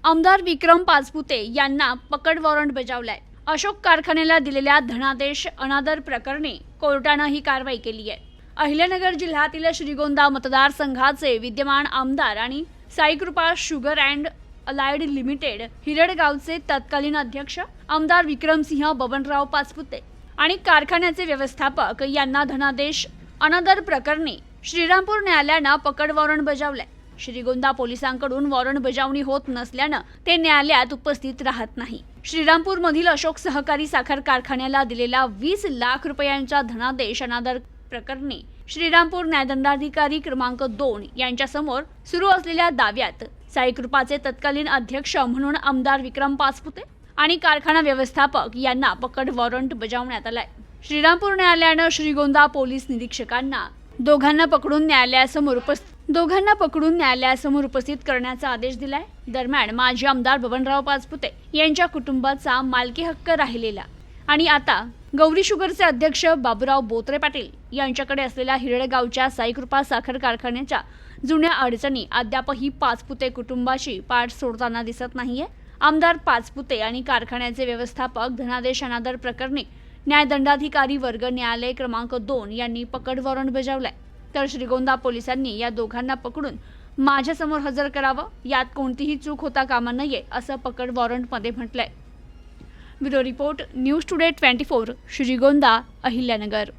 आमदार विक्रम पाचपुते यांना पकड वॉरंट बजावलाय। अशोक कारखान्याला दिलेल्या धनादेश अनादर प्रकरणी कोर्टाने ही कारवाई केली आहे। अहिल्यानगर जिल्ह्यातील श्रीगोंदा मतदारसंघाचे विद्यमान आमदार आणि Saikrupa sugar and allied limited हिरडगावचे तत्कालीन अध्यक्ष आमदार विक्रमसिंह बबनराव पाचपुते आणि कारखान्याचे व्यवस्थापक यांना धनादेश अनादर प्रकरणी श्रीरामपूर न्यायालयाने पकड वॉरंट बजावले। श्रीगोंदा पोलिसांकडून वॉरंट बजावणी होत नसल्याने ते न्यायालयात उपस्थित राहत नाही। श्रीरामपूर मधील अशोक सहकारी साखर कारखान्याला दिलेला 20 लाख रुपयांचा धनादेश अनादर प्रकरणी श्रीरामपूर न्यायदंडाधिकारी क्रमांक 2 यांच्या समोर सुरू असलेल्या दाव्यात साईकृपाचे तत्कालीन अध्यक्ष म्हणून आमदार विक्रम पाचपुते आणि कारखाना व्यवस्थापक यांना पकड वॉरंट बजावण्यात आलाय। श्रीरामपूर न्यायालयाने श्रीगोंदा पोलीस निरीक्षकांना दोघांना पकडून न्यायालयासमोर उपस्थित करण्याचा आदेश दिलाय। दरम्यान माजी आमदार बबनराव पाचपुते यांच्या कुटुंबाचा मालकी हक्क राहिलेला आणि आता गौरी शुगरचे अध्यक्ष बाबूराव बोत्रे पाटील यांच्याकडे असलेल्या हिरडगावच्या साईकृपा साखर कारखान्याच्या जुन्या अडचणी अद्यापही पाचपुते कुटुंबाची पाठ सोडताना दिसत नाहीये। आमदार पाचपुते आणि कारखान्याचे व्यवस्थापक धनादेश अनादर प्रकरणी न्यायदंडाधिकारी वर्ग न्यायालय क्रमांक 2 यांनी पकड वॉरंट बजावलाय। तर श्रीगोंदा पोलिसांनी या दोघांना पकडून माझ्यासमोर हजर करावं, यात कोणतीही चूक होता कामा नये असं पकड वॉरंटमध्ये म्हटलंय। Bureau report, news today 24, Shrigonda, Ahilyanagar.